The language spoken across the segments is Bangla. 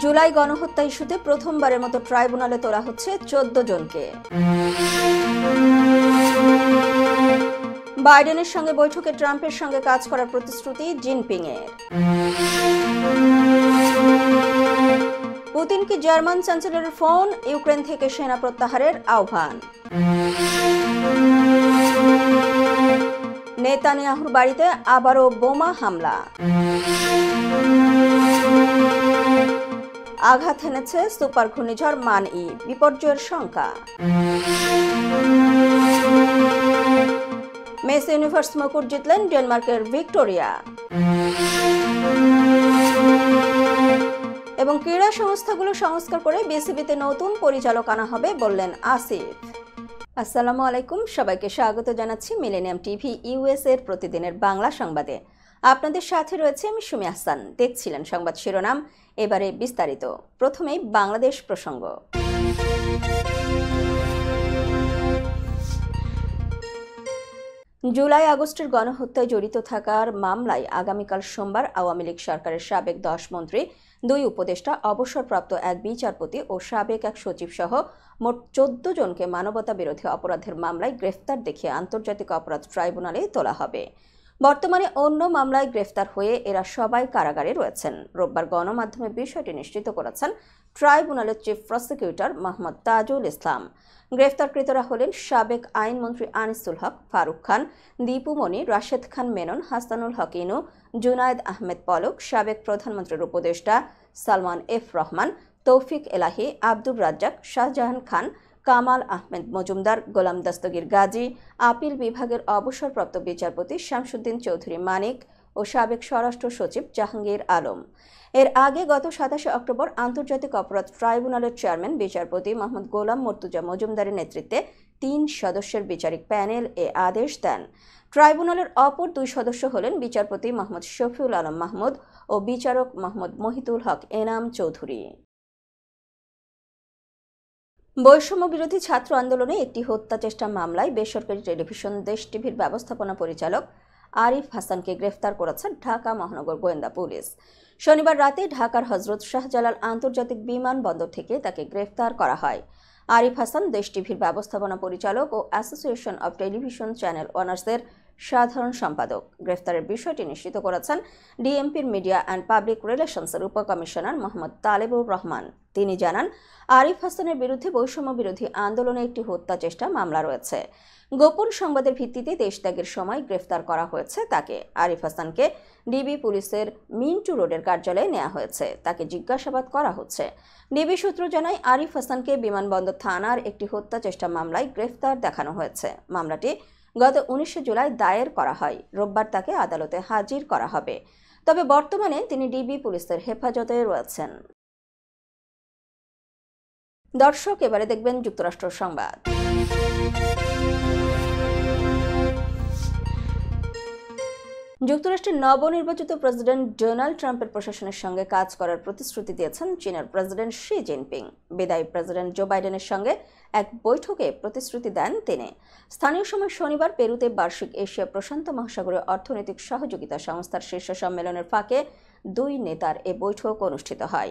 জুলাই গণহত্যা ইস্যুতে প্রথমবারের মতো ট্রাইব্যুনালে তোলা হচ্ছে 14 জনকে। বাইডেনের সঙ্গে বৈঠকে ট্রাম্পের সঙ্গে কাজ করার প্রতিশ্রুতি জিনপিংয়ের। পুতিনকে জার্মান চ্যান্সেলরের ফোন, ইউক্রেন থেকে সেনা প্রত্যাহারের আহ্বান। নেতানিয়াহুর বাড়িতে আবারও বোমা হামলা। আঘাত হেনেছে সুপার ঘূর্ণিঝড় মান-ই, বিপর্যয়ের শঙ্কা। মিস ইউনিভার্স মুকুট জিতলেন ডেনমার্কের ভিক্টোরিয়া। এবং ক্রীড়া সংস্থাগুলো সংস্কার করে বিসিবিতে নতুন পরিচালক আনা হবে বললেন আসিফ। আসসালামু আলাইকুম, সবাইকে স্বাগত জানাচ্ছি মিলেনিয়াম টিভি ইউএস এর প্রতিদিনের বাংলা সংবাদে। আপনাদের সাথে রয়েছে আমি সুমি আহসান। দেখছিলেন সংবাদ শিরোনাম, এবারে বিস্তারিত। প্রথমেই বাংলাদেশ প্রসঙ্গ। জুলাই আগস্টের গণহত্যায় জড়িত থাকার মামলায় আগামীকাল সোমবার আওয়ামী লীগ সরকারের সাবেক 10 মন্ত্রী, 2 উপদেষ্টা, অবসরপ্রাপ্ত 1 বিচারপতি ও সাবেক 1 সচিব সহ মোট 14 জনকে মানবতা বিরোধী অপরাধের মামলায় গ্রেফতার দেখিয়ে আন্তর্জাতিক অপরাধ ট্রাইব্যুনালে তোলা হবে। বর্তমানে অন্য মামলায় গ্রেফতার হয়ে এরা সবাই কারাগারে রয়েছেন। রোববার গণমাধ্যমে বিষয়টি নিশ্চিত করেছেন ট্রাইব্যুনালের চিফ প্রসিকিউটর মোহাম্মদ তাজুল ইসলাম। গ্রেফতারকৃতরা হলেন সাবেক আইনমন্ত্রী আনিসুল হক, ফারুক খান, দীপু মনি, রাশেদ খান মেনন, হাসানুল হক ইনু, জুনায়েদ আহমেদ পলক, সাবেক প্রধানমন্ত্রীর উপদেষ্টা সালমান এফ রহমান, তৌফিক এলাহি, আব্দুর রাজ্জাক, শাহজাহান খান, কামাল আহমেদ মজুমদার, গোলাম দস্তগীর গাজী, আপিল বিভাগের অবসরপ্রাপ্ত বিচারপতি শামসুদ্দিন চৌধুরী মানিক ও সাবেক স্বরাষ্ট্র সচিব জাহাঙ্গীর আলম। এর আগে গত 27 অক্টোবর আন্তর্জাতিক অপরাধ ট্রাইব্যুনালের চেয়ারম্যান বিচারপতি মোহাম্মদ গোলাম মর্তুজা মজুমদারের নেতৃত্বে 3 সদস্যের বিচারিক প্যানেল এ আদেশ দেন। ট্রাইব্যুনালের অপর 2 সদস্য হলেন বিচারপতি মোহাম্মদ শফিউল আলম মাহমুদ ও বিচারক মোহাম্মদ মহিতুল হক এনাম চৌধুরী। বৈষম্য বিরোধী ছাত্র আন্দোলনে একটি হত্যা চেষ্টা মামলায় বেসরকারি টেলিভিশন দেশ টিভির ব্যবস্থাপনা পরিচালক আরিফ হাসানকে গ্রেফতার করেছে ঢাকা মহানগর গোয়েন্দা পুলিশ। শনিবার রাতে ঢাকার হযরত শাহজালাল আন্তর্জাতিক বিমানবন্দর থেকে তাকে গ্রেফতার করা হয়। আরিফ হাসান দেশ টিভির ব্যবস্থাপনা পরিচালক ও অ্যাসোসিয়েশন অব টেলিভিশন চ্যানেল ওনার্সের সাধারণ সম্পাদক। গ্রেফতারের বিষয়টি নিশ্চিত করেছেন ডিএমপির মিডিয়া অ্যান্ড পাবলিক রিলেশনসের উপকমিশনার মোহাম্মদ তালেবুর রহমান। তিনি জানান, আরিফ হাসানের বিরুদ্ধে বৈষম্য বিরোধী আন্দোলনে একটি হত্যা চেষ্টা মামলা রয়েছে। গোপন সংবাদের ভিত্তিতে দেশত্যাগের সময় গ্রেফতার করা হয়েছে তাকে। আরিফ হাসানকে ডিবি পুলিশের মিন্টু রোডের কার্যালয়ে নেওয়া হয়েছে। তাকে জিজ্ঞাসাবাদ করা হচ্ছে। ডিবি সূত্র জানায়, আরিফ হাসানকে বিমানবন্দর থানার একটি হত্যা চেষ্টা মামলায় গ্রেফতার দেখানো হয়েছে। মামলাটি গত 19 জুলাই দায়ের করা হয়। রোববার তাকে আদালতে হাজির করা হবে। তবে বর্তমানে তিনি ডিবি পুলিশের হেফাজতে রয়েছেন। দর্শক, এবারে দেখবেন যুক্তরাষ্ট্র সংবাদ। যুক্তরাষ্ট্রের নবনির্বাচিত প্রেসিডেন্ট ডোনাল্ড ট্রাম্পের প্রশাসনের সঙ্গে কাজ করার প্রতিশ্রুতি দিয়েছেন চীনের প্রেসিডেন্ট শি জিনপিং। বিদায়ী প্রেসিডেন্ট জো বাইডেনের সঙ্গে এক বৈঠকে প্রতিশ্রুতি দেন তিনি। স্থানীয় সময় শনিবার পেরুতে বার্ষিক এশিয়া প্রশান্ত মহাসাগরীয় অর্থনৈতিক সহযোগিতা সংস্থার শীর্ষ সম্মেলনের ফাঁকে 2 নেতার এ বৈঠক অনুষ্ঠিত হয়।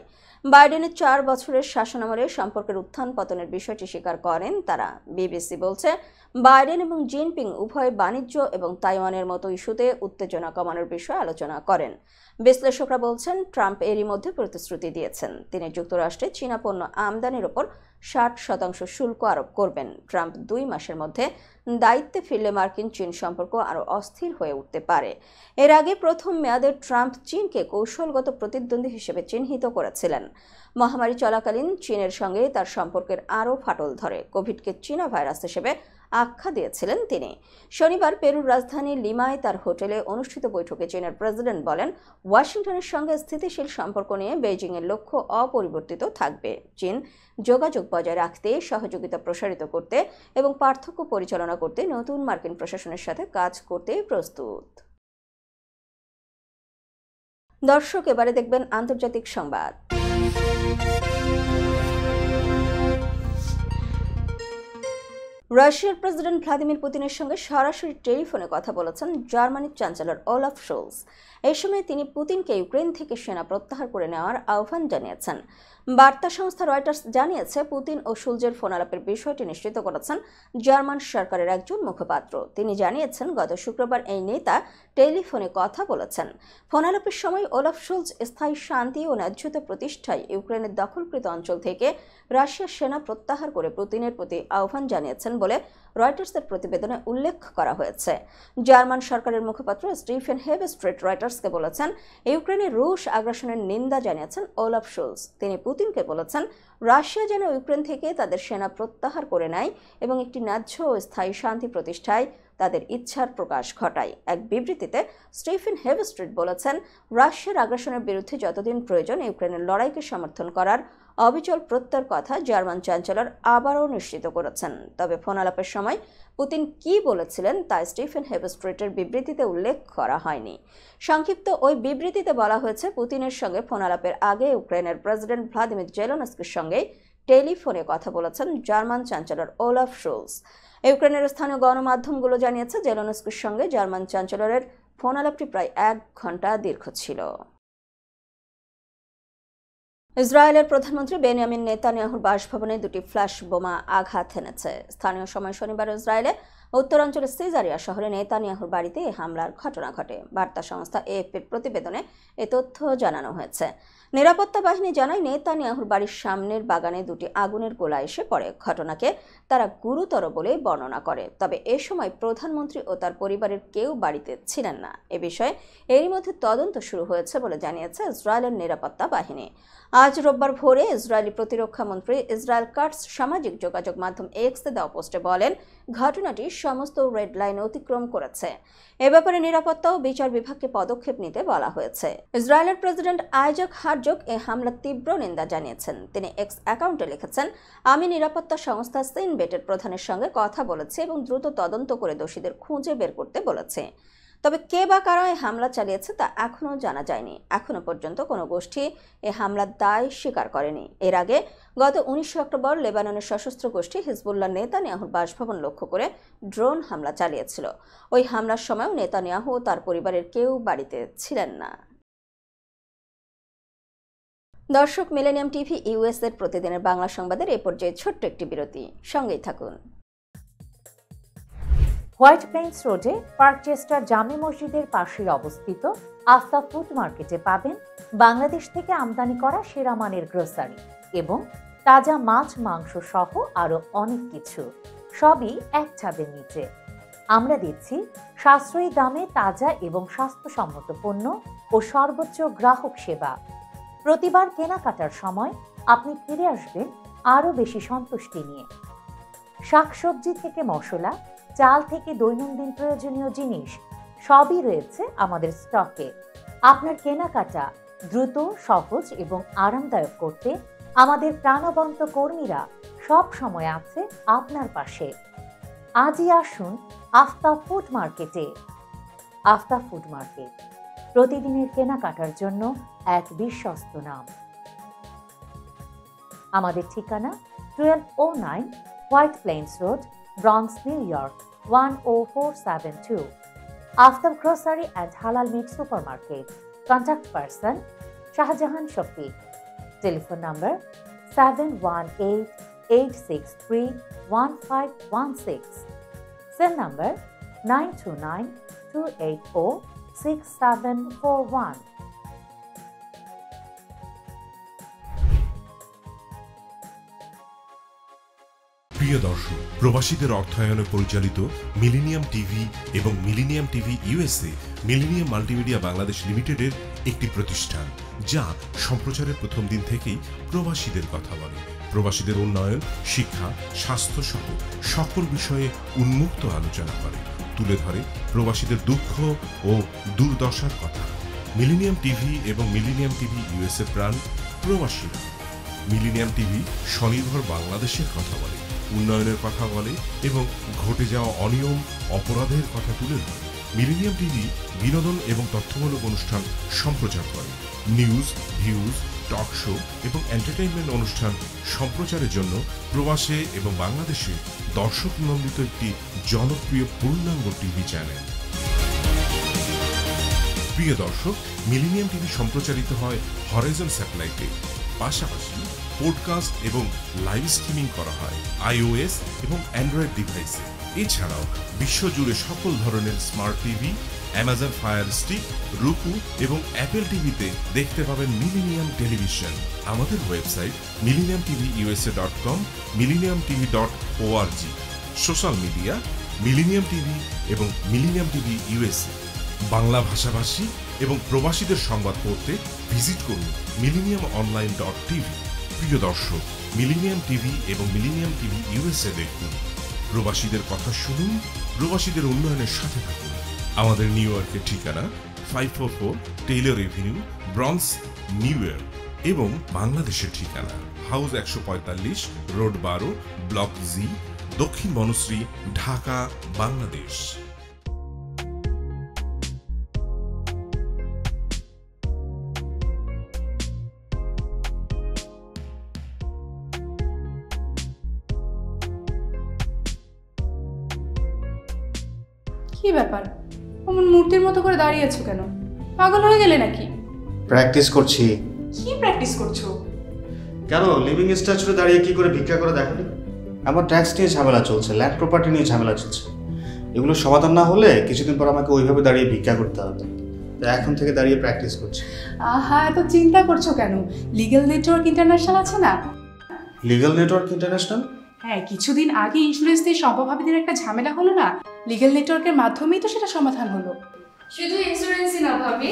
বাইডেনের 4 বছরের শাসনামলে সম্পর্কের উত্থান পতনের বিষয়টি স্বীকার করেন তারা। বিবিসি বলছে, বাইডেন এবং জিনপিং উভয় বাণিজ্য এবং তাইওয়ানের মতো ইস্যুতে উত্তেজনা কমানোর বিষয়ে আলোচনা করেন। বিশ্লেষকরা বলছেন, ট্রাম্প এরই মধ্যে প্রতিশ্রুতি দিয়েছেন তিনি যুক্তরাষ্ট্রে চীনা পণ্য আমদানির ওপর 60% শুল্ক আরোপ করবেন। ট্রাম্প 2 মাসের মধ্যে দায়িত্বে ফিরলে মার্কিন চীন সম্পর্ক আরও অস্থির হয়ে উঠতে পারে। এর আগে প্রথম মেয়াদে ট্রাম্প চীনকে কৌশলগত প্রতিদ্বন্দ্বী হিসেবে চিহ্নিত করেছিলেন। মহামারী চলাকালীন চীনের সঙ্গে তার সম্পর্কের আরও ফাটল ধরে। কোভিডকে চীনা ভাইরাস হিসেবে আখ্যা দিয়েছিলেন তিনি। শনিবার পেরুর রাজধানী লিমায় তার হোটেলে অনুষ্ঠিত বৈঠকে চীনের প্রেসিডেন্ট বলেন, ওয়াশিংটনের সঙ্গে স্থিতিশীল সম্পর্ক নিয়ে বেইজিংয়ের লক্ষ্য অপরিবর্তিত থাকবে। চীন যোগাযোগ বজায় রাখতে, সহযোগিতা প্রসারিত করতে এবং পার্থক্য পরিচালনা করতে নতুন মার্কিন প্রশাসনের সাথে কাজ করতে প্রস্তুত। দর্শক, এবারে দেখবেন আন্তর্জাতিক সংবাদ। রাশিয়ার প্রেসিডেন্ট ভ্লাদিমির পুতিনের সঙ্গে সরাসরি টেলিফোনে কথা বলেছেন জার্মানির চ্যান্সেলর ওলাফ শোলস। এই সময় তিনি পুতিনকে ইউক্রেন থেকে সেনা প্রত্যাহার করে নেওয়ার আহ্বান জানিয়েছেন। বার্তা সংস্থা রয়টার্স জানিয়েছে, পুতিন ও শুলজের ফোনালাপের বিষয়টি নিশ্চিত করেছেন জার্মান সরকারের একজন মুখপাত্র। তিনি জানিয়েছেন, গত শুক্রবার এই নেতা টেলিফোনে কথা বলেছেন। ফোনালাপের সময় ওলাফ শোলজ স্থায়ী শান্তি ও ন্যায্যতা প্রতিষ্ঠায় ইউক্রেনের দখলকৃত অঞ্চল থেকে রাশিয়ার সেনা প্রত্যাহার করে পুতিনের প্রতি আহ্বান জানিয়েছেন বলে রয়টার্সের প্রতিবেদনে উল্লেখ করা হয়েছে। জার্মান সরকারের মুখপাত্র স্টিফেন হেভস্ট্রিট রয়টার্সকে বলেছেন, ইউক্রেনে রুশ আগ্রাসনের নিন্দা জানিয়েছেন ওলাফ শোলজ। তিনি পুতিনকে বলেছেন, রাশিয়া যেন ইউক্রেন থেকে তাদের সেনা প্রত্যাহার করে নেয় এবং একটি ন্যায্য ও স্থায়ী শান্তি প্রতিষ্ঠায় তাদের ইচ্ছার প্রকাশ ঘটায়। এক বিবৃতিতে স্টিফেন হেভস্ট্রিট বলেছেন, রাশিয়ার আগ্রাসনের বিরুদ্ধে যতদিন প্রয়োজন ইউক্রেনের লড়াইকে সমর্থন করার অবিচল প্রত্যয়ের কথা জার্মান চ্যান্সেলর আবারও নিশ্চিত করেছেন। তবে ফোনালাপের সময় পুতিন কি বলেছিলেন তা স্টিফেন হেভস্ট্রিটের বিবৃতিতে উল্লেখ করা হয়নি। সংক্ষিপ্ত ওই বিবৃতিতে বলা হয়েছে, পুতিনের সঙ্গে ফোনালাপের আগে ইউক্রেনের প্রেসিডেন্ট ভ্লাদিমির জেলেনস্কির সঙ্গে টেলিফোনে কথা বলেছেন জার্মান চ্যান্সেলর ওলাফ শোলস। ইউক্রেনের স্থানীয় গণমাধ্যমগুলো জানিয়েছে, জেলেনস্কির সঙ্গে জার্মান চ্যান্সেলরের ফোনালাপটি প্রায় 1 ঘণ্টা দীর্ঘ ছিল। ইসরায়েলের প্রধানমন্ত্রী বেনিয়ামিন নেতানিয়াহুর বাসভবনে 2টি ফ্ল্যাশ বোমা আঘাত এনেছে। স্থানীয় সময় শনিবার ইসরায়েলে উত্তরাঞ্চলের সিজারিয়া শহরে নেতানিয়াহুর বাড়িতে এই হামলার ঘটনা ঘটে। বার্তা সংস্থা এএফপির প্রতিবেদনে এ তথ্য জানানো হয়েছে। নিরাপত্তা বাহিনী জানায়, নেতানিয়াহুর বাড়ির সামনের বাগানে 2টি আগুনের গোলা এসে পড়ে। ঘটনাকে তারা গুরুতর বলে বর্ণনা করে। তবে এ সময় প্রধানমন্ত্রী ও তার পরিবারের কেউ বাড়িতে ছিলেন না। এ বিষয়ে এরই মধ্যে তদন্ত শুরু হয়েছে বলে জানিয়েছে ইসরায়েলের নিরাপত্তা বাহিনী। আজ রোববার ভোরে ইসরায়েলি প্রতিরক্ষা মন্ত্রী ইসরায়েল কাটস সামাজিক যোগাযোগ মাধ্যম এক্সে দেওয়া পোস্টে বলেন, ঘটনাটি সমস্ত রেড লাইন অতিক্রম করেছে। এ ব্যাপারে নিরাপত্তা ও বিচার বিভাগকে পদক্ষেপ নিতে বলা হয়েছে। ইসরায়েলের প্রেসিডেন্ট আইজাক হারজগ এ হামলার তীব্র নিন্দা জানিয়েছেন। তিনি এক্স অ্যাকাউন্টে লিখেছেন, আমি নিরাপত্তা সংস্থা সিন বেটের প্রধানের সঙ্গে কথা বলেছি এবং দ্রুত তদন্ত করে দোষীদের খুঁজে বের করতে বলেছে। তবে কে বা কারা এই হামলা চালিয়েছে তা এখনও জানা যায়নি। এখনো পর্যন্ত কোনো গোষ্ঠী এ হামলার দায় স্বীকার করেনি। এর আগে গত 19 অক্টোবর লেবাননের সশস্ত্র গোষ্ঠী হিজবুল্লাহ নেতানিয়াহুর বাসভবন লক্ষ্য করে ড্রোন হামলা চালিয়েছিল। ওই হামলার সময়ও নেতানিয়াহু ও তার পরিবারের কেউ বাড়িতে ছিলেন না। দর্শক, মিলেনিয়াম টিভি ইউএস এর প্রতিদিনের বাংলা সংবাদের এ পর্যায়ে ছোট্ট একটি বিরতি। সঙ্গেই থাকুন। হোয়াইট প্লেন্স রোডে পার্কচেস্টার জামে মসজিদের পাশেই অবস্থিত আফতাব ফুড মার্কেটে পাবেন বাংলাদেশ থেকে আমদানি করা সেরা মানের গ্রোসারি এবং তাজা মাছ মাংস সহ আরো অনেক কিছু, সবই এক ছাদের নিচে। আমরা দিচ্ছি সাশ্রয়ী দামে তাজা এবং স্বাস্থ্যসম্মত পণ্য ও সর্বোচ্চ গ্রাহক সেবা। প্রতিবার কেনাকাটার সময় আপনি ফিরে আসবেন আরো বেশি সন্তুষ্টি নিয়ে। শাকসবজি থেকে মশলা, চাল থেকে দৈনন্দিন প্রয়োজনীয় জিনিস সবই রয়েছে আমাদের স্টকে। আপনার কেনাকাটা দ্রুত, সহজ এবং আরামদায়ক করতে আমাদের প্রাণবন্ত কর্মীরা সব সময় আছে আপনার পাশে। আজই আসুন আফতাব ফুড মার্কেটে। আফতাব ফুড মার্কেট, প্রতিদিনের কেনাকাটার জন্য এক বিশ্বস্ত নাম। আমাদের ঠিকানা 1209 White Plains road, Bronx, New York 10472. Aftab Grocery and Halal Meat Supermarket. Contact person Shahjahan Shafiq. Telephone number 718-863-1516. Cell number 929-280-6741. প্রিয় দর্শক, প্রবাসীদের অর্থায়নে পরিচালিত মিলেনিয়াম টিভি এবং millennium TV USA millennium multimedia Bangladesh লিমিটেডের একটি প্রতিষ্ঠান, যা সম্প্রচারের প্রথম দিন থেকেই প্রবাসীদের কথা বলে। প্রবাসীদের উন্নয়ন, শিক্ষা, স্বাস্থ্য সহ সকল বিষয়ে উন্মুক্ত আলোচনা করে, তুলে ধরে প্রবাসীদের দুঃখ ও দুর্দশার কথা। মিলেনিয়াম টিভি এবং মিলেনিয়াম টিভি ইউএসএ প্রাণ প্রবাসীরা। মিলেনিয়াম টিভি স্বনির্ভর বাংলাদেশের কথা বলে, উন্নয়নের কথা বলে এবং ঘটে যাওয়া অনিয়ম, অপরাধের কথা তুলে ধরে। মিলেনিয়াম টিভি বিনোদন এবং তথ্যমূলক অনুষ্ঠান সম্প্রচার করে। নিউজ, ভিউজ, টক শো এবং এন্টারটেইনমেন্ট অনুষ্ঠান সম্প্রচারের জন্য প্রবাসে এবং বাংলাদেশে দর্শক নন্দিত একটি জনপ্রিয় পূর্ণাঙ্গ টিভি চ্যানেল। প্রিয় দর্শক, মিলেনিয়াম টিভি সম্প্রচারিত হয় হরাইজন স্যাটেলাইটে। পাশাপাশি পডকাস্ট এবং লাইভ স্ট্রিমিং করা হয় iOS এবং অ্যান্ড্রয়েড ডিভাইসে। এছাড়াও বিশ্বজুড়ে সকল ধরনের smart TV, Amazon fire stick, রুকু এবং অ্যাপেল টিভিতে দেখতে পাবেন মিলেনিয়াম টেলিভিশন। আমাদের website millenniumtvusa.com, millenniumtv.org। Social media millennium TV এবং মিলেনিয়াম টিভি ইউএসএ। বাংলা ভাষাভাষী এবং প্রবাসীদের সংবাদ পড়তে ভিজিট করুন millenniumonline.tv। প্রিয় দর্শক, মিলেনিয়াম টিভি এবং মিলেনিয়াম টিভি ইউএসএ দেখুন। প্রবাসীদের কথা শুনুন, প্রবাসীদের উন্নয়নের সাথে থাকুন। আমাদের নিউ ইয়র্কের ঠিকানা 544 Taylor Avenue, bronze, new York এবং বাংলাদেশের ঠিকানা হাউস 145, রোড 12, ব্লক জি, দক্ষিণ বনশ্রী, ঢাকা, বাংলাদেশ। কি ব্যাপার, অমন মূর্তির মতো করে দাঁড়িয়ে আছো কেন? পাগল হয়ে গেলে নাকি? প্র্যাকটিস করছি। কি প্র্যাকটিস করছো? কেন লিভিং স্ট্যাচুরে দাঁড়িয়ে কি করে ভিক্ষা করে দেখনি? আমার ট্যাক্স নিয়ে ঝামেলা চলছে, ল্যান্ড প্রপার্টি নিয়ে ঝামেলা চলছে। এগুলো সমাধান না হলে কিছুদিন পর আমাকে ওইভাবে দাঁড়িয়ে ভিক্ষা করতে হবে। তাই এখন থেকে দাঁড়িয়ে প্র্যাকটিস করছি। আহা, এত চিন্তা করছো কেন? লিগ্যাল নেটওয়ার্ক ইন্টারন্যাশনাল আছে না? Legal network international? হ্যাঁ, কিছুদিন আগে ইন্স্যুরেন্স দিয়ে সম্পভাবীদের একটা ঝামেলা হলো না, লিগ্যাল নেটওয়ার্কের মাধ্যমেই তো সেটা সমাধান হলো। শুধু ইন্স্যুরেন্সই না ভাবি,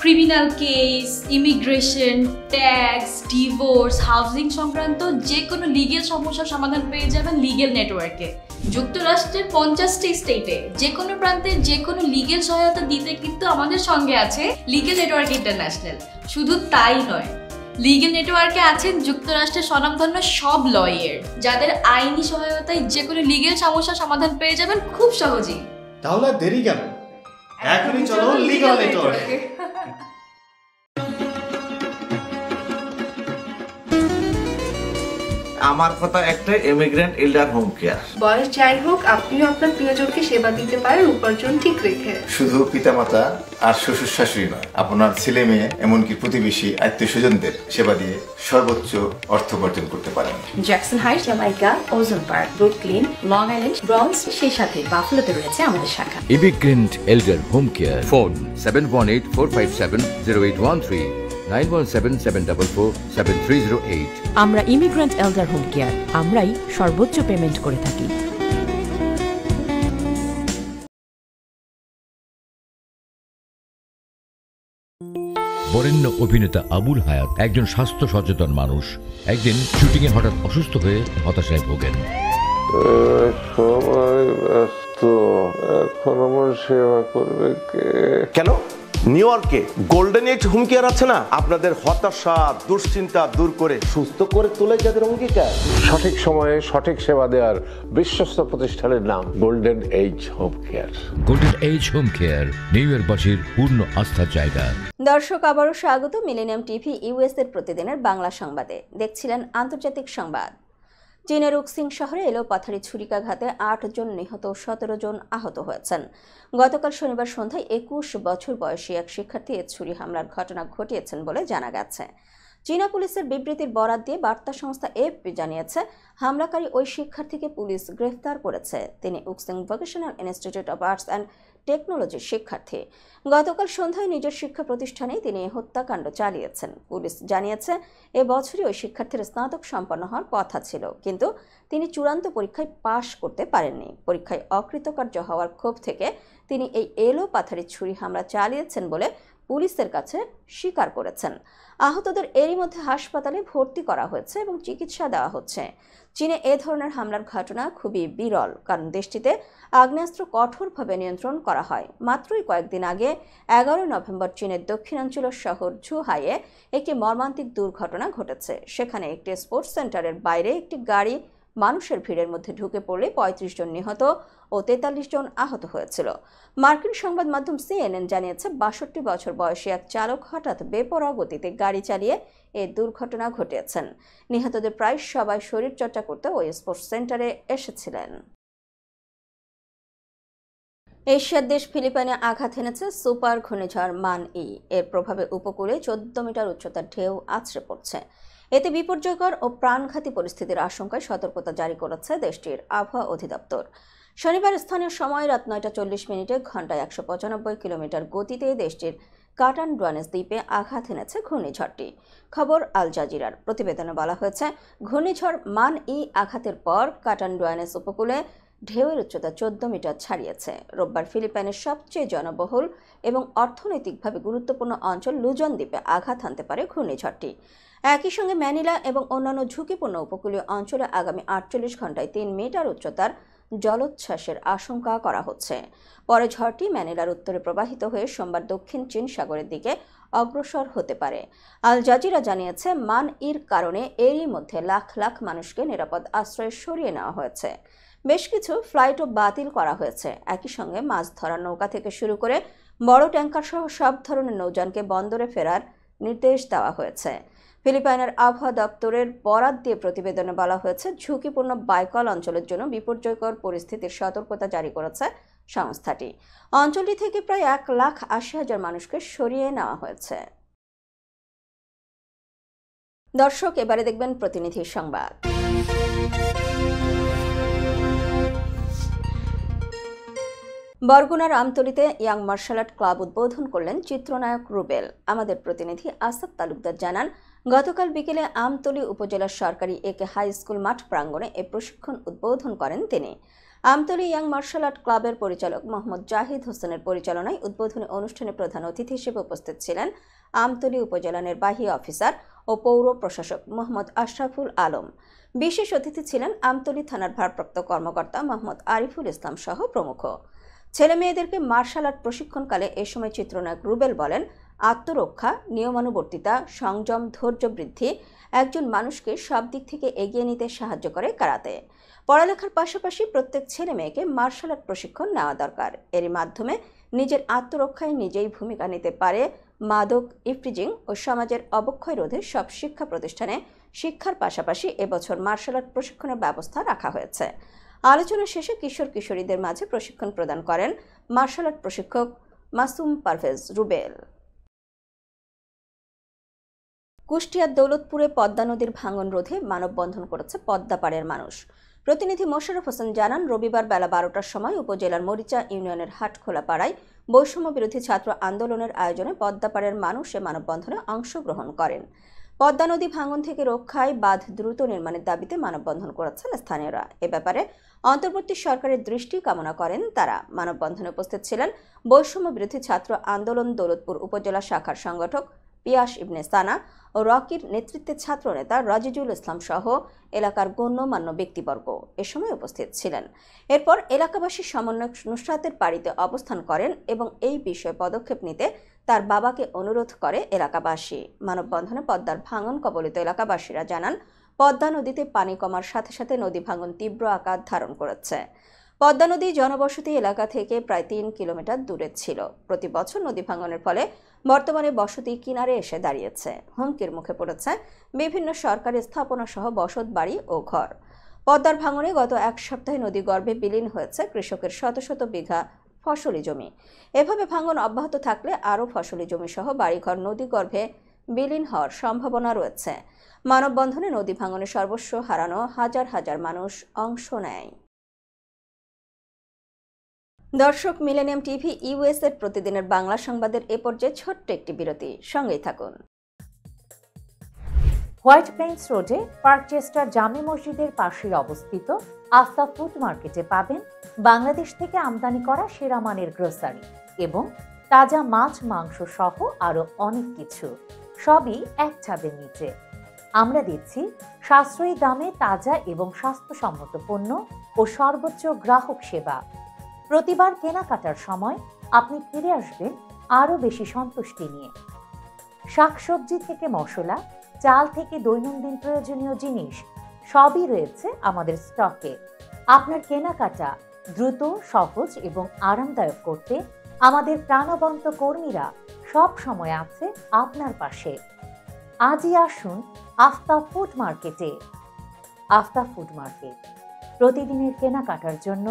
criminal case, immigration, tax, divorce, housing সংক্রান্ত যে কোনো লিগ্যাল সমস্যার সমাধান পেয়ে যাবেন লিগ্যাল নেটওয়ার্কে। যুক্তরাষ্ট্রের 50টি স্টেটে যে কোনো প্রান্তে যে কোনো লিগ্যাল সহায়তা দিতে কিন্তু আমাদের সঙ্গে আছে লিগ্যাল নেটওয়ার্ক ইন্টারন্যাশনাল। শুধু তাই নয়, লিগ্যাল নেটওয়ার্কে আছেন যুক্তরাষ্ট্রের স্বনামধন্য সব লয়ার, যাদের আইনি সহায়তায় যে কোনো লিগ্যাল সমস্যার সমাধান পেয়ে যাবেন খুব সহজেই। তাহলে দেরি কেন? এখনই চলো লিগ্যাল নেটওয়ার্কে। আমার কথা একটাই, ইমিগ্রেন্ট এল্ডার হোম কেয়ার। বয়স যাই হোক, আপনিও আপনার প্রিয়জনকে সেবা দিতে পারেন উপার্জন ঠিক রেখে। শুধু পিতামাতা আর শ্বশুর শাশুড়ি নয়, আপনার ছেলে মেয়ে এমনকি প্রতিবেশী আত্মীয় স্বজনদের সেবা দিয়ে সর্বোচ্চ অর্থ উপার্জন করতে পারেন। জ্যাকসন হাইট, জামাইকা, ওজন park, Brooklyn, long island, bronze, সেই সাথে বাফলোতে রয়েছে আমাদের শাখা। Immigrant এল্ডার home care. ফোন 7184570813, 9177447308। আমরা ইমিগ্রেন্ট এল্ডার হোম কেয়ার, আমরাই সর্বোচ্চ পেমেন্ট করে থাকি। বরেণ্য অভিনেতা আবুল হায়াত একজন স্বাস্থ্য সচেতন মানুষ। একদিন শুটিংয়ে হঠাৎ অসুস্থ হয়ে হতাশায় ভোগেন। সবাই ব্যস্ত, এখন আমার সেবা করবে কে? কেন? নিউ ইয়র্কে গোল্ডেন এজ হোম কেয়ার আছে না, আপনাদের হতাশা দুশ্চিন্তা দূর করে সুস্থ করে তোলে যাদের অঙ্গীকার। সঠিক সময়ে সঠিক সেবা দেওয়ার বিশ্বস্ত প্রতিষ্ঠানের নাম golden age home care. Golden age home care New ইয়র্কবাসীর পূর্ণ আস্থার জায়গা। দর্শক, আবারও স্বাগত মিলেনিয়াম টিভি ইউএসএর প্রতিদিনের বাংলা সংবাদে। দেখছিলেন আন্তর্জাতিক সংবাদ। চীনের উক্সিং শহরে এলোপাথারি ছুরিকাঘাতে 8 জন নিহত, 17 জন আহত হয়েছেন। গতকাল শনিবার সন্ধ্যায় 21 বছর বয়সী এক শিক্ষার্থী এ ছুরি হামলার ঘটনা ঘটিয়েছেন বলে জানা গেছে। চীনা পুলিশের বিবৃতির বরাত দিয়ে বার্তা সংস্থা এএফপি জানিয়েছে, হামলাকারী ওই শিক্ষার্থীকে পুলিশ গ্রেফতার করেছে। তিনি Wuxing vocational institute of arts and টেকনোলজির শিক্ষার্থী। গতকাল সন্ধ্যায় নিজের শিক্ষা প্রতিষ্ঠানেই তিনি হত্যাকাণ্ড চালিয়েছেন। পুলিশ জানিয়েছে, এ বছরই ওই শিক্ষার্থীর স্নাতক সম্পন্ন হওয়ার কথা ছিল, কিন্তু তিনি চূড়ান্ত পরীক্ষায় পাশ করতে পারেননি। পরীক্ষায় অকৃতকার্য হওয়ার ক্ষোভ থেকে তিনি এই এলোপাথারি ছুরি হামলা চালিয়েছেন বলে পুলিশের কাছে স্বীকার করেছেন। আহতদের এরই মধ্যে হাসপাতালে ভর্তি করা হয়েছে এবং চিকিৎসা দেওয়া হচ্ছে। চীনে এ ধরনের হামলার ঘটনা খুবই বিরল, কারণ দেশটিতে আগ্নেয়াস্ত্র কঠোরভাবে নিয়ন্ত্রণ করা হয়। মাত্রই কয়েকদিন আগে 11 নভেম্বর চীনের দক্ষিণাঞ্চলের শহর ঝুহাইয়ে একটি মর্মান্তিক দুর্ঘটনা ঘটেছে। সেখানে একটি স্পোর্টস সেন্টারের বাইরে একটি গাড়ি মানুষের ভিড়ের মধ্যে ঢুকে পড়লে ৩৫ জন নিহত ও ৪৩ জন আহত হয়েছিল। মার্কিন সংবাদ মাধ্যম CNN জানিয়েছে ৬২ বছর বয়সী এক চালক হঠাৎ বেপরোয়া গতিতে গাড়ি চালিয়ে এই দুর্ঘটনা ঘটিয়েছেন। নিহতদের প্রায় সবাই শরীরচর্চা করতে ওই স্পোর্টস সেন্টারে এসেছিলেন। এশিয়ার দেশ ফিলিপাইনে আঘাত এনেছে সুপার ঘূর্ণিঝড় মান-ই। এর প্রভাবে উপকূলে ১৪ মিটার উচ্চতার ঢেউ আছড়ে পড়ছে। এতে বিপর্যয়কর ও প্রাণঘাতী পরিস্থিতির আশঙ্কায় সতর্কতা জারি করেছে দেশটির আবহাওয়া অধিদপ্তর। শনিবার স্থানীয় সময় রাত ৯টা ৪০ ঘন্টায় ১৯৫ কিলোমিটার গতিতে দেশটির কাটানডুয়ানেস দ্বীপে আঘাত এনেছে ঘূর্ণিঝড়টি। খবর আল জাজিরার। প্রতিবেদনে বলা হয়েছে, ঘূর্ণিঝড় মান-ই আঘাতের পর কাটানডুয়ানেস উপকূলে ঢেউয়ের উচ্চতা ১৪ মিটার ছাড়িয়েছে। রোববার ফিলিপাইনের সবচেয়ে জনবহুল এবং অর্থনৈতিকভাবে গুরুত্বপূর্ণ অঞ্চল লুজন দ্বীপে আঘাত হানতে পারে ঘূর্ণিঝড়টি। একই সঙ্গে ম্যানিলা এবং অন্যান্য ঝুঁকিপূর্ণ উপকূলীয় অঞ্চলে আগামী ৪৮ ঘন্টায় ৩ মিটার উচ্চতার জলোচ্ছ্বাসের আশঙ্কা করা হচ্ছে। পরে ঝড়টি ম্যানিলার উত্তরে প্রবাহিত হয়ে সোমবার দক্ষিণ চীন সাগরের দিকে অগ্রসর হতে পারে। আল জাজিরা জানিয়েছে, মান-ইর কারণে এরই মধ্যে লাখ লাখ মানুষকে নিরাপদ আশ্রয়ে সরিয়ে নেওয়া হয়েছে। বেশ কিছু ফ্লাইটও বাতিল করা হয়েছে। একই সঙ্গে মাছ ধরার নৌকা থেকে শুরু করে বড় ট্যাঙ্কার সহ সব ধরনের নৌযানকে বন্দরে ফেরার নির্দেশ দেওয়া হয়েছে। ফিলিপাইনের আবহাওয়া দপ্তরের বরাত দিয়ে প্রতিবেদনে বলা হয়েছে, ঝুঁকিপূর্ণ বাইকল অঞ্চলের জন্য বিপর্যয়কর পরিস্থিতির সতর্কতা জারি করেছে সংস্থাটি। অঞ্চলটি থেকে প্রায় ১,৮০,০০০ মানুষকে সরিয়ে নেওয়া হয়েছে। দর্শক, এবারে দেখবেন প্রতিনিধি সংবাদ। বরগুনার আমতলীতে ইয়াং মার্শাল আর্ট ক্লাব উদ্বোধন করলেন চিত্রনায়ক রুবেল। আমাদের প্রতিনিধি আসাদ তালুকদার জানান, গতকাল বিকেলে আমতলী উপজেলার সরকারি একে হাই স্কুল মাঠ প্রাঙ্গণে এ প্রশিক্ষণ উদ্বোধন করেন তিনি। আমতলী ইয়াং মার্শাল আর্ট ক্লাবের পরিচালক মোহাম্মদ জাহিদ হোসেনের পরিচালনায় উদ্বোধনী অনুষ্ঠানে প্রধান অতিথি হিসেবে উপস্থিত ছিলেন আমতলী উপজেলা নির্বাহী অফিসার ও পৌর প্রশাসক মোহাম্মদ আশরাফুল আলম। বিশেষ অতিথি ছিলেন আমতলী থানার ভারপ্রাপ্ত কর্মকর্তা মোহাম্মদ আরিফুল ইসলাম সহ প্রমুখ। ছেলে মেয়েদেরকে মার্শাল আর্ট প্রশিক্ষণকালে এ সময় চিত্রনায়ক রুবেল বলেন, আত্মরক্ষা, নিয়মানুবর্তিতা, সংযম, ধৈর্য বৃদ্ধি একজন মানুষকে সব দিক থেকে এগিয়ে নিতে সাহায্য করে কারাতে। পড়ালেখার পাশাপাশি প্রত্যেক ছেলে মেয়েকে মার্শাল আর্ট প্রশিক্ষণ নেওয়া দরকার। এরই মাধ্যমে নিজের আত্মরক্ষায় নিজেই ভূমিকা নিতে পারে। মাদক, ইফটিজিং ও সমাজের অবক্ষয় রোধে সব শিক্ষা প্রতিষ্ঠানে শিক্ষার পাশাপাশি এবছর মার্শাল আর্ট প্রশিক্ষণের ব্যবস্থা রাখা হয়েছে। আলোচনা শেষে কিশোর কিশোরীদের মাঝে প্রশিক্ষণ প্রদান করেন মার্শাল আর্ট প্রশিক্ষক মাসুম পারভেজ রুবেল। কুষ্টিয়ার দৌলতপুরে পদ্মা নদীর ভাঙন রোধে মানববন্ধন করেছে পদ্মাপাড়ের মানুষ। প্রতিনিধি মোশাররফ হোসেন জানান, রবিবার বেলা ১২টার সময় উপজেলার মরিচা ইউনিয়নের হাটখোলা পাড়ায় বৈষম্য বিরোধী ছাত্র আন্দোলনের আয়োজনে পদ্মাপাড়ের মানুষ এ মানববন্ধনে অংশগ্রহণ করেন। পদ্মা নদী ভাঙন থেকে রক্ষায় বাঁধ দ্রুত নির্মাণের দাবিতে মানববন্ধন করেছেন স্থানীয়রা। এ ব্যাপারে অন্তর্বর্তী সরকারের দৃষ্টি কামনা করেন তারা। মানববন্ধনে উপস্থিত ছিলেন বৈষম্য বিরোধী ছাত্র আন্দোলন দৌলতপুর উপজেলা শাখার সংগঠক পিয়াস ইবনে সানা ও রকির নেতৃত্বে ছাত্রনেতা রাজিজুল ইসলাম সহ এলাকার গণ্যমান্য ব্যক্তিবর্গ এ সময় উপস্থিত ছিলেন। এরপর এলাকাবাসী সমন্বয়ক নুসরাতের বাড়িতে অবস্থান করেন এবং এই বিষয়ে পদক্ষেপ নিতে তার বাবাকে অনুরোধ করে এলাকাবাসী। মানববন্ধনে পদ্মার ভাঙন কবলিত এলাকাবাসীরা জানান, পদ্মা নদীতে পানি কমার সাথে সাথে নদী ভাঙন তীব্র আকার ধারণ করেছে। পদ্মা নদী জনবসতি এলাকা থেকে প্রায় ৩ কিলোমিটার দূরে ছিল। প্রতি বছর নদী ভাঙনের ফলে বর্তমানে বসতি কিনারে এসে দাঁড়িয়েছে। হুমকির মুখে পড়েছে বিভিন্ন সরকারি স্থাপনা সহ বসত বাড়ি ও ঘর। পদ্মার ভাঙনে গত এক সপ্তাহে নদী গর্ভে বিলীন হয়েছে কৃষকের শত শত বিঘা ফসলি জমি। এভাবে ভাঙন অব্যাহত থাকলে আরও ফসলি জমি সহ বাড়িঘর নদী গর্ভে বিলীন হওয়ার সম্ভাবনা রয়েছে। মানববন্ধনে নদী ভাঙনে সর্বস্ব হারানো হাজার হাজার মানুষ অংশ নেয়। দর্শক, মিলেনিয়াম টিভি ইউএস এর প্রতিদিনের বাংলা সংবাদের এ পর্যায়ে ছোট্ট একটি বিরতি, সঙ্গেই থাকুন। হোয়াইট প্লেন্স রোডে পার্কচেস্টার জামে মসজিদের পাশেই অবস্থিত আস্থা ফুড মার্কেটে পাবেন বাংলাদেশ থেকে আমদানি করা সেরা মানের গ্রোসারি এবং তাজা মাছ, মাংস সহ আরো অনেক কিছু, সবই এক ছাদের নিচে। আমরা দিচ্ছি সাশ্রয়ী দামে তাজা এবং স্বাস্থ্যসম্মত পণ্য ও সর্বোচ্চ গ্রাহক সেবা। প্রতিবার কেনাকাটার সময় আপনি ফিরে আসবেন আরও বেশি সন্তুষ্টি নিয়ে। শাকসবজি থেকে মশলা, চাল থেকে দৈনন্দিন প্রয়োজনীয় জিনিস, সবই রয়েছে আমাদের স্টকে। আপনার কেনাকাটা দ্রুত, সহজ এবং আরামদায়ক করতে আমাদের প্রাণবন্ত কর্মীরা সব সময় আছে আপনার পাশে। আজই আসুন আফতাব ফুড মার্কেটে। আফতাব ফুড মার্কেট প্রতিদিনের কেনাকাটার জন্য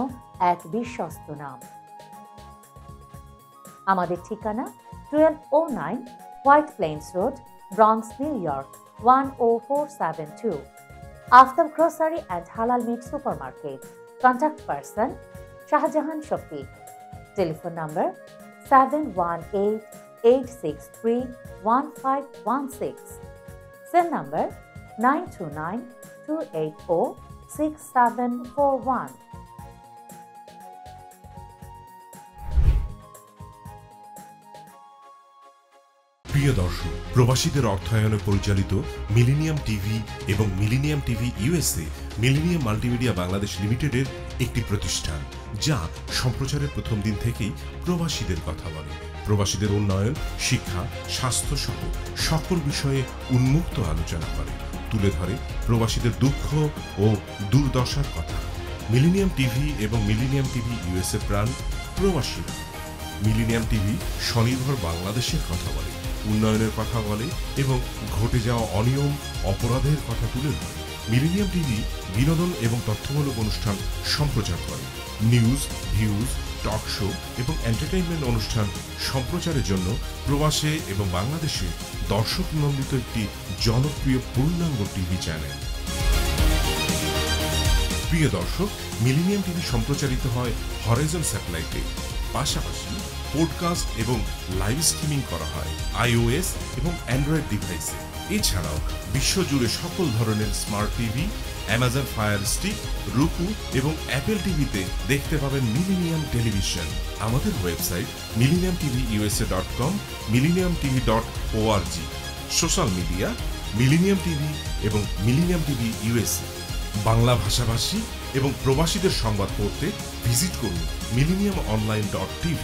এক বিশ্বস্ত নাম। আমাদের ঠিকানা 1209 White Plains Road, Bronx, New York 10472। Aftab grocery and halal meat supermarket. Contact person Shahjahan Shafiq. Telephone number 7188631516। Cell number 9292806741। প্রিয় দর্শক, প্রবাসীদের অর্থায়নে পরিচালিত মিলেনিয়াম টিভি এবং millennium TV USA millennium multimedia Bangladesh লিমিটেডের একটি প্রতিষ্ঠান, যা সম্প্রচারের প্রথম দিন থেকেই প্রবাসীদের কথা বলে। প্রবাসীদের উন্নয়ন, শিক্ষা, স্বাস্থ্য সহ সকল বিষয়ে উন্মুক্ত আলোচনা করে, তুলে ধরে প্রবাসীদের দুঃখ ও দুর্দশার কথা। মিলেনিয়াম টিভি এবং মিলেনিয়াম টিভি ইউএসএ প্রাণ প্রবাসীরা। মিলেনিয়াম টিভি স্বনির্ভর বাংলাদেশের কথা বলে, উন্নয়নের কথা বলে এবং ঘটে যাওয়া অনিয়ম, অপরাধের কথা তুলে ধরে। মিলেনিয়াম টিভি বিনোদন এবং তথ্যমূলক অনুষ্ঠান সম্প্রচার করে। নিউজ, ভিউজ, টক শো এবং এন্টারটেইনমেন্ট অনুষ্ঠান সম্প্রচারের জন্য প্রবাসে এবং বাংলাদেশে দর্শক নন্দিত একটি জনপ্রিয় পূর্ণাঙ্গ টিভি চ্যানেল। প্রিয় দর্শক, মিলেনিয়াম টিভি সম্প্রচারিত হয় হরাইজন স্যাটেলাইটে। পাশাপাশি পডকাস্ট এবং লাইভ স্ট্রিমিং করা হয় iOS এবং অ্যান্ড্রয়েড ডিভাইসে। এছাড়াও বিশ্বজুড়ে সকল ধরনের smart TV, Amazon fire stick, রুকু এবং অ্যাপেল টিভিতে দেখতে পাবেন মিলেনিয়াম টেলিভিশন। আমাদের website millenniumtvusa.com, millenniumtv.org। Social media millennium TV এবং মিলেনিয়াম টিভি ইউএসএ। বাংলা ভাষাভাষী এবং প্রবাসীদের সংবাদ পড়তে ভিজিট করুন millenniumonline.tv।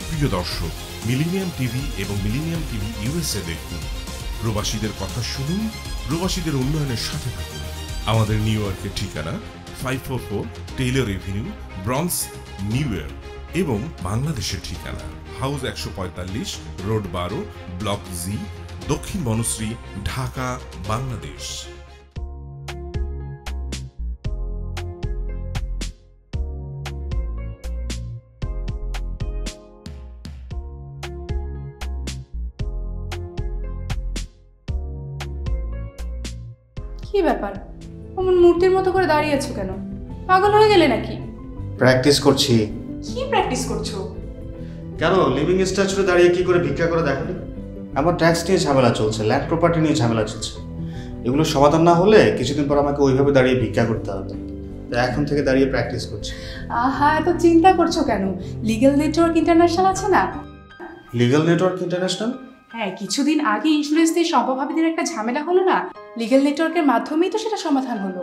প্রিয় দর্শক, মিলেনিয়াম টিভি এবং মিলেনিয়াম টিভি ইউএসএ দেখুন, প্রবাসীদের কথা শুনুন, প্রবাসীদের উন্নয়নের সাথে থাকুন। আমাদের নিউ ইয়র্কের ঠিকানা 544 Taylor Avenue, Bronx, New York এবং বাংলাদেশের ঠিকানা হাউস 145, রোড 12, ব্লক জি, দক্ষিণ বনশ্রী, ঢাকা, বাংলাদেশ। কি ব্যাপার, অমন মূর্তির মতো করে দাঁড়িয়ে আছো কেন? পাগল হয়ে গেলে নাকি? প্র্যাকটিস করছি। কি প্র্যাকটিস করছো? কেন লিভিং স্ট্যাচুরে দাঁড়িয়ে কি করে ভিক্ষা করে দেখনি? আমার ট্যাক্স নিয়ে ঝামেলা চলছে, ল্যান্ড প্রপার্টি নিয়ে ঝামেলা চলছে। এগুলো সমাধান না হলে কিছুদিন পর আমাকে ওইভাবে দাঁড়িয়ে ভিক্ষা করতে হবে। তাই এখন থেকে দাঁড়িয়ে প্র্যাকটিস করছি। আহা, এত চিন্তা করছো কেন? লিগ্যাল নেটওয়ার্ক ইন্টারন্যাশনাল আছে না? Legal network international? হ্যাঁ, কিছুদিন আগে ইন্স্যুরেন্স দিয়ে সম্পভাবীদের একটা ঝামেলা হলো না, লিগ্যাল নেটওয়ার্কের মাধ্যমেই তো সেটা সমাধান হলো।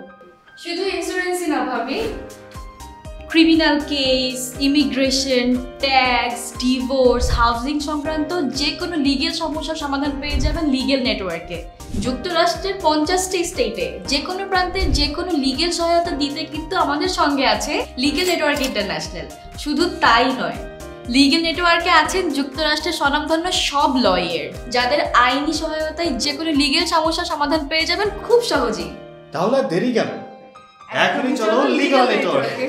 শুধু ইন্স্যুরেন্সই না ভাবি, criminal case, immigration, tax, divorce, housing সংক্রান্ত যে কোনো লিগেল সমস্যার সমাধান পেয়ে যাবেন লিগেল নেটওয়ার্কে। যুক্তরাষ্ট্রের 50টি স্টেটে যে কোনো প্রান্তে যে কোনো লিগেল সহায়তা দিতে কিন্তু আমাদের সঙ্গে আছে লিগেল নেটওয়ার্ক ইন্টারন্যাশনাল। শুধু তাই নয়, লিগেল নেটওয়ার্কে আছেন যুক্তরাষ্ট্রের স্বনামধন্য সব লয়ার, যাদের আইনি সহায়তায় যে কোনো লিগেল সমস্যার সমাধান পেয়ে যাবেন খুব সহজেই। তাহলে দেরি কেন? এখনই চলো লিগ্যাল নেটওয়ার্কে।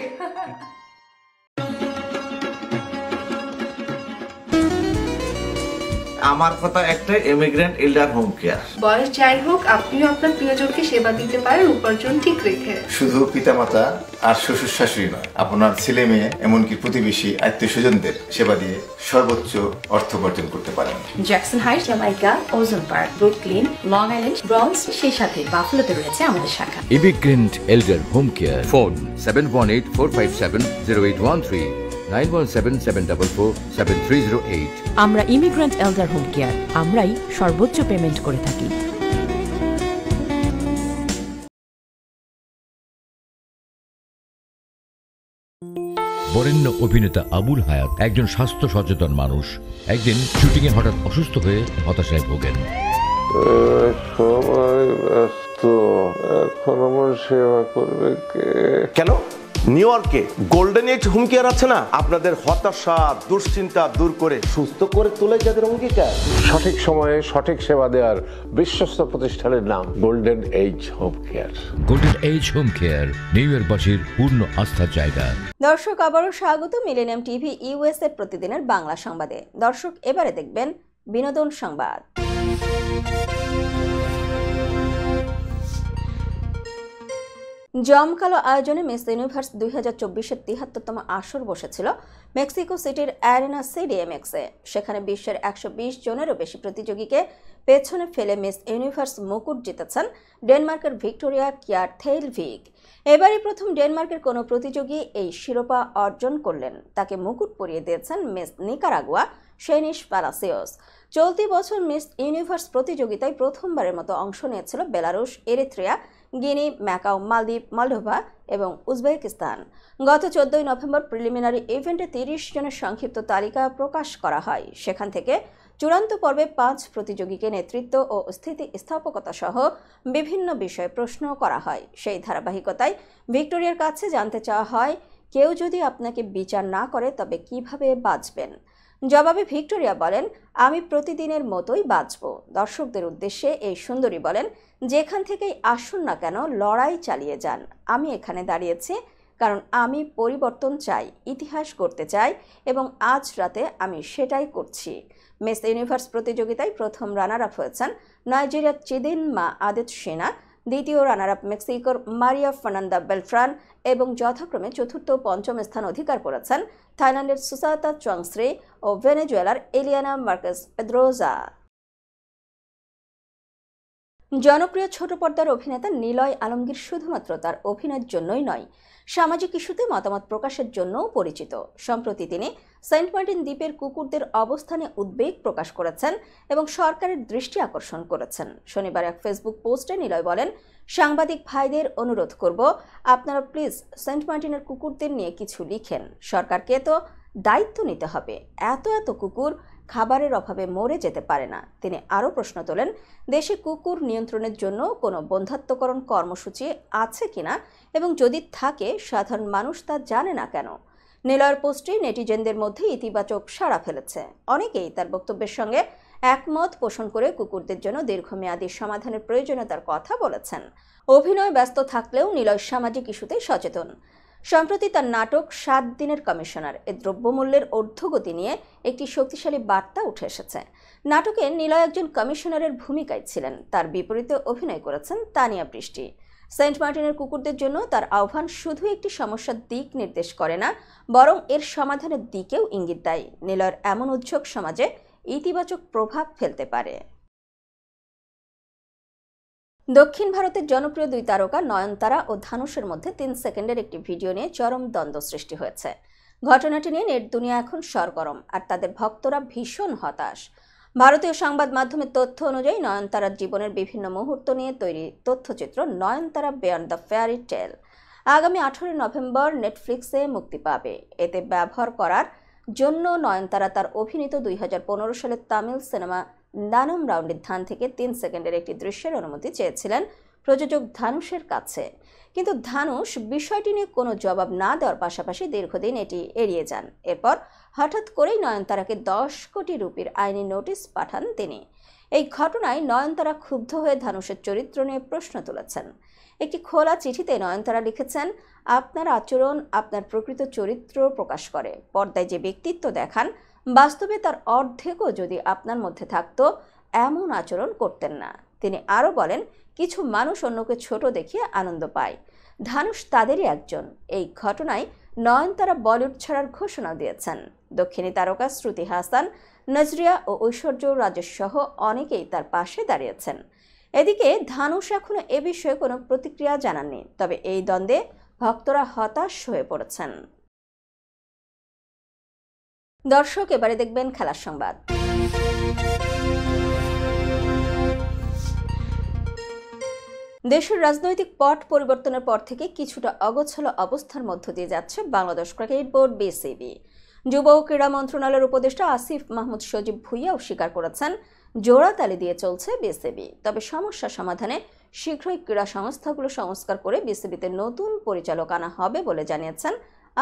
আমার কথা একটাই, ইমিগ্রেন্ট এল্ডার হোম কেয়ার। বয়স যাই হোক, আপনিও আপনার প্রিয়জনকে সেবা দিতে পারেন উপার্জন ঠিক রেখে। শুধু পিতামাতা আর শ্বশুর শাশুড়ি নয়, আপনার ছেলে মেয়ে এমনকি প্রতিবেশী আত্মীয় স্বজনদের সেবা দিয়ে সর্বোচ্চ অর্থ উপার্জন করতে পারেন। জ্যাকসন হাইট, জামাইকা, ওজন park, Brooklyn, long island, Bronx, সেই সাথে বাফলোতে রয়েছে আমাদের শাখা। Immigrant এল্ডার home care. ফোন 7184570813, 9177447308। আমরা ইমিগ্রেন্ট এল্ডার হোম কেয়ার, আমরাই সর্বোচ্চ পেমেন্ট করে থাকি। বরেণ্য অভিনেতা আবুল হায়াত একজন স্বাস্থ্য সচেতন মানুষ। একদিন শুটিংয়ে হঠাৎ অসুস্থ হয়ে হতাশায় ভোগেন। সবাই ব্যস্ত, এখন আমার সেবা করবে কে? কেন? নিউ ইয়র্কে গোল্ডেন এইজ হোম কেয়ার আছে না, আপনাদের হতাশা দুশ্চিন্তা দূর করে সুস্থ করে তোলে যাদের অঙ্গীকার। সঠিক সময়ে সঠিক সেবা দেওয়ার বিশ্বস্ত প্রতিষ্ঠানের নাম golden age home care. Golden age home care New ইয়র্কবাসীর পূর্ণ আস্থার জায়গা। দর্শক, আবারও স্বাগত মিলেনিয়াম টিভি ইউএসএ প্রতিদিনের বাংলা সংবাদে। দর্শক, এবারে দেখবেন বিনোদন সংবাদ। জমকালো আয়োজনে মিস ইউনিভার্স 2024-এর 73তম আসর বসেছিল মেক্সিকো সিটির অ্যারেনা সিডিএমএক্সে। সেখানে বিশ্বের 120 জনেরও বেশি প্রতিযোগীকে পেছনে ফেলে মিস ইউনিভার্স মুকুট জিতেছেন ডেনমার্কের ভিক্টোরিয়া কিয়ারথেইলভিক। এবারই প্রথম ডেনমার্কের কোনো প্রতিযোগী এই শিরোপা অর্জন করলেন। তাকে মুকুট পরিয়ে দিয়েছেন মিস নিকারাগুয়া শেনিশ প্যালাসিওস। চলতি বছর মিস ইউনিভার্স প্রতিযোগিতায় প্রথমবারের মতো অংশ নিয়েছিল বেলারুশ, এরিত্রিয়া, গিনি, ম্যাকাও, মালদ্বীপ, মলডোভা এবং উজবেকিস্তান। গত 14 নভেম্বর প্রিলিমিনারি ইভেন্টে 30 জনের সংক্ষিপ্ত তালিকা প্রকাশ করা হয়। সেখান থেকে চূড়ান্ত পর্বে 5 প্রতিযোগীকে নেতৃত্ব ও স্থিতিস্থাপকতা সহ বিভিন্ন বিষয়ে প্রশ্ন করা হয়। সেই ধারাবাহিকতায় ভিক্টোরিয়ার কাছে জানতে চাওয়া হয়, কেউ যদি আপনাকে বিচার না করে তবে কিভাবে বাঁচবেন? জবাবে ভিক্টোরিয়া বলেন, আমি প্রতিদিনের মতোই বাঁচব। দর্শকদের উদ্দেশ্যে এই সুন্দরী বলেন, যেখান থেকেই আসুন না কেন লড়াই চালিয়ে যান। আমি এখানে দাঁড়িয়েছি কারণ আমি পরিবর্তন চাই, ইতিহাস গড়তে চাই এবং আজ রাতে আমি সেটাই করছি। মিস ইউনিভার্স প্রতিযোগিতায় প্রথম রানার আপ হয়েছেন নাইজেরিয়ার চিদিনমা আদেতশিনা, দ্বিতীয় রানার আপ মেক্সিকোর মারিয়া ফার্নান্দা বেলফ্রান এবং যথাক্রমে চতুর্থ ও পঞ্চম স্থান অধিকার করেছেন থাইল্যান্ডের সুসাতা চংশ্রী ও ভেনেজুয়েলার এলিয়ানা মার্কেস পেদ্রোজা। জনপ্রিয় ছোট পর্দার অভিনেতা নিলয় আলমগীর শুধুমাত্র তার অভিনয়ের জন্যই নয়, সামাজিক ইস্যুতে মতামত প্রকাশের জন্যও পরিচিত। সম্প্রতি তিনি সেন্ট মার্টিন দ্বীপের কুকুরদের অবস্থানে উদ্বেগ প্রকাশ করেছেন এবং সরকারের দৃষ্টি আকর্ষণ করেছেন। শনিবার এক ফেসবুক পোস্টে নিলয় বলেন, সাংবাদিক ভাইদের অনুরোধ করব, আপনারা প্লিজ সেন্ট মার্টিনের কুকুরদের নিয়ে কিছু লিখেন। সরকারকে তো দায়িত্ব নিতে হবে। এত কুকুর খাবারের অভাবে মরে যেতে পারে না। তিনি আরও প্রশ্ন তোলেন, দেশে কুকুর নিয়ন্ত্রণের জন্য কোনো বন্ধ্যাত্বকরণ কর্মসূচি আছে কিনা এবং যদি থাকে সাধারণ মানুষ তা জানে না কেন? নিলয়ের পোস্টটি নেটিজেনদের মধ্যে ইতিবাচক সাড়া ফেলেছে। অনেকেই তার বক্তব্যের সঙ্গে একমত পোষণ করে কুকুরদের জন্য দীর্ঘমেয়াদী সমাধানের প্রয়োজনীয়তার কথা বলেছেন। অভিনয় ব্যস্ত থাকলেও নিলয় সামাজিক ইস্যুতে সচেতন। সম্প্রতি তার নাটক 7 দিনের কমিশনার এ দ্রব্যমূল্যের ঊর্ধ্বগতি নিয়ে একটি শক্তিশালী বার্তা উঠে এসেছে। নাটকে নিলয় একজন কমিশনারের ভূমিকায় ছিলেন। তার বিপরীতে অভিনয় করেছেন তানিয়া বৃষ্টি। সেন্ট মার্টিনের কুকুরদের জন্য তার আহ্বান শুধু একটি সমস্যার দিক নির্দেশ করে না, বরং এর সমাধানের দিকেও ইঙ্গিত দেয়। নিলয়ের এমন উদ্যোগ সমাজে ইতিবাচক প্রভাব ফেলতে পারে। দক্ষিণ ভারতের জনপ্রিয় 2 তারকা নয়নতারা ও ধানুষের মধ্যে 3 সেকেন্ডের একটি ভিডিও নিয়ে চরম দ্বন্দ্ব সৃষ্টি হয়েছে। ঘটনাটি নিয়ে নেট দুনিয়া এখন সরগরম, আর তাদের ভক্তরা ভীষণ হতাশ। ভারতীয় সংবাদ মাধ্যমের তথ্য অনুযায়ী নয়নতারার জীবনের বিভিন্ন মুহূর্ত নিয়ে তৈরি তথ্যচিত্র নয়নতারা বিয়ন্ড দ্য ফেয়ারি টেল আগামী 18 নভেম্বর নেটফ্লিক্সে মুক্তি পাবে। এতে ব্যবহার করার জন্য নয়নতারা তার অভিনীত 2015 সালের তামিল সিনেমা নানম রাউন্ডের ধান থেকে 3 সেকেন্ডের একটি দৃশ্যের অনুমতি চেয়েছিলেন প্রযোজক ধানুষের কাছে, কিন্তু ধানুষ বিষয়টি নিয়ে কোনো জবাব না দেওয়ার পাশাপাশি দীর্ঘদিন এটি এড়িয়ে যান। এরপর হঠাৎ করেই নয়নতারাকে 10 কোটি রুপির আইনি নোটিশ পাঠান তিনি। এই ঘটনায় নয়নতারা ক্ষুব্ধ হয়ে ধানুষের চরিত্র নিয়ে প্রশ্ন তুলেছেন। একটি খোলা চিঠিতে নয়নতারা লিখেছেন, আপনার আচরণ আপনার প্রকৃত চরিত্র প্রকাশ করে। পর্দায় যে ব্যক্তিত্ব দেখান, বাস্তবে তার অর্ধেকও যদি আপনার মধ্যে থাকতো, এমন আচরণ করতেন না। তিনি আরও বলেন, কিছু মানুষ অন্যকে ছোট দেখিয়ে আনন্দ পায়, ধানুষ তাদেরই একজন। এই ঘটনায় নয়নতারা বলিউড ছাড়ার ঘোষণা দিয়েছেন। দক্ষিণী তারকা শ্রুতি হাসান, নজরিয়া ও ঐশ্বর্য রাজেশ সহ অনেকেই তার পাশে দাঁড়িয়েছেন। এদিকে ধানুষ এখনো এ বিষয়ে কোনো প্রতিক্রিয়া জানাননি, তবে এই দ্বন্দ্বে ভক্তরা হতাশ হয়ে পড়েছেন। দর্শক, এবারে দেখবেন খেলার সংবাদ। দেশের রাজনৈতিক পট পরিবর্তনের পর থেকে কিছুটা অগোছালো অবস্থার মধ্য দিয়ে যাচ্ছে বাংলাদেশ ক্রিকেট বোর্ড বিসিবি। যুব ও ক্রীড়া মন্ত্রণালয়ের উপদেষ্টা আসিফ মাহমুদ সজীব ভুইয়া স্বীকার করেছেন, জোড়াতালি দিয়ে চলছে বিসিবি। তবে সমস্যা সমাধানে শীঘ্রই ক্রীড়া সংস্থাগুলো সংস্কার করে বিসিবিতে নতুন পরিচালক আনা হবে বলে জানিয়েছেন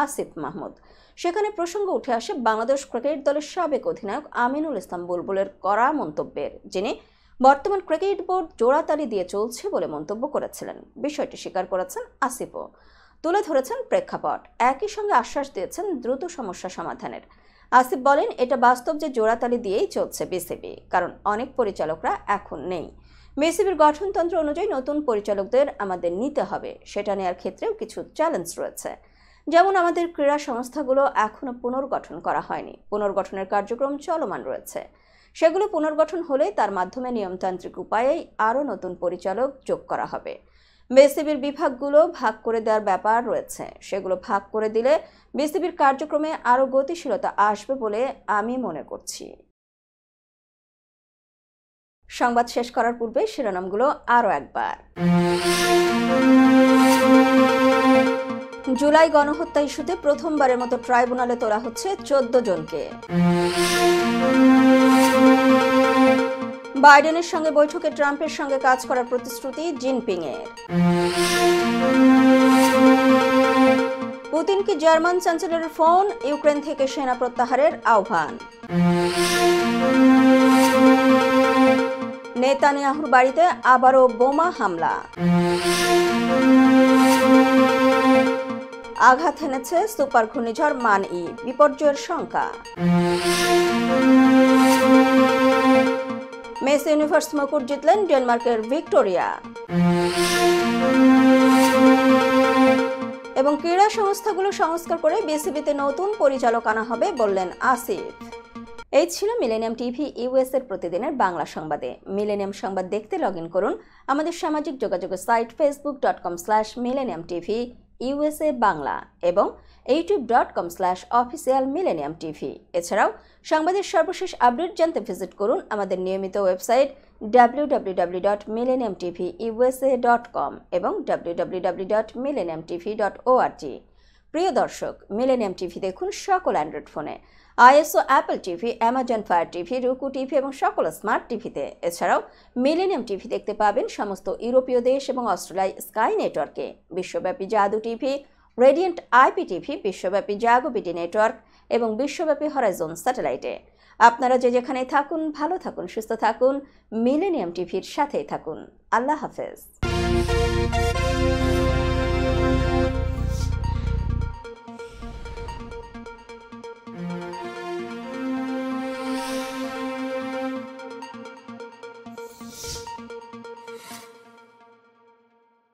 আসিফ মাহমুদ। সেখানে প্রসঙ্গ উঠে আসে বাংলাদেশ ক্রিকেট দলের সাবেক অধিনায়ক আমিনুল ইসলাম বুলবুলের কড়া মন্তব্যের, যিনি বর্তমান ক্রিকেট বোর্ড জোড়াতালি দিয়ে চলছে বলে মন্তব্য করেছিলেন। বিষয়টি স্বীকার করেছেন আসিফও, তুলে ধরেছেন প্রেক্ষাপট, একই সঙ্গে আশ্বাস দিয়েছেন দ্রুত সমস্যা সমাধানের। আসিফ বলেন, এটা বাস্তব যে জোড়াতালি দিয়েই চলছে বিসিবি, কারণ অনেক পরিচালকরা এখন নেই। বিসিবির গঠনতন্ত্র অনুযায়ী নতুন পরিচালকদের আমাদের নিতে হবে, সেটা নেওয়ার ক্ষেত্রেও কিছু চ্যালেঞ্জ রয়েছে। যেমন আমাদের ক্রীড়া সংস্থাগুলো এখনো পুনর্গঠন করা হয়নি, পুনর্গঠনের কার্যক্রম চলমান রয়েছে। সেগুলো পুনর্গঠন হলে তার মাধ্যমে নিয়মতান্ত্রিক উপায়েই আরও নতুন পরিচালক যোগ করা হবে। বিসিবির বিভাগগুলো ভাগ করে দেওয়ার ব্যাপার রয়েছে, সেগুলো ভাগ করে দিলে বিসিবির কার্যক্রমে আরও গতিশীলতা আসবে বলে আমি মনে করছি। সংবাদ শেষ করার পূর্বে শিরোনামগুলো আরও একবার। জুলাই গণহত্যা ইস্যুতে প্রথমবারের মতো ট্রাইব্যুনালে তোলা হচ্ছে 14 জনকে। বাইডেনের সঙ্গে বৈঠকে ট্রাম্পের সঙ্গে কাজ করার প্রতিশ্রুতি জিনপিংয়ের। পুতিনকে জার্মান চ্যান্সেলরের ফোন, ইউক্রেন থেকে সেনা প্রত্যাহারের আহ্বান। নেতানিয়াহুর বাড়িতে আবারও বোমা হামলা। আঘাত হেনেছে সুপার ঘূর্ণিঝড় মান-ই, বিপর্যয়ের শঙ্কা। মিস ইউনিভার্স মুকুট জিতলেন ডেনমার্কের ভিক্টোরিয়া। এবং ক্রীড়া সংস্থাগুলো সংস্কার করে বিসিবিতে নতুন পরিচালক আনা হবে বললেন আসিফ। এই ছিল মিলেনিয়াম টিভি ইউএস এর প্রতিদিনের বাংলা সংবাদে। মিলেনিয়াম সংবাদ দেখতে লগ ইন করুন আমাদের সামাজিক যোগাযোগের সাইট facebook.com/millenniumtv USA বাংলা এবং youtube.com/officialmillenniumtv। এছাড়াও সংবাদের সর্বশেষ আপডেট জানতে ভিজিট করুন আমাদের নিয়মিত ওয়েবসাইট www.millenniumtvusa.com এবং www.millenniumtv.org। প্রিয় দর্শক, মিলেনিয়াম টিভি দেখুন সকল অ্যান্ড্রয়েড ফোনে, ISO, Apple TV, Amazon fire TV, রুকু টিভি এবং সকল স্মার্ট টিভিতে। এছাড়াও মিলেনিয়াম টিভি দেখতে পাবেন সমস্ত ইউরোপীয় দেশ এবং অস্ট্রেলিয়ায় স্কাই নেটওয়ার্কে, বিশ্বব্যাপী জাদু টিভি, রেডিয়েন্ট আইপি টিভি, বিশ্বব্যাপী জাগো বিডি নেটওয়ার্ক এবং বিশ্বব্যাপী হরাইজন স্যাটেলাইটে। আপনারা যে যেখানে থাকুন, ভালো থাকুন, সুস্থ থাকুন, মিলেনিয়াম টিভির সাথেই থাকুন। আল্লাহ হাফেজ।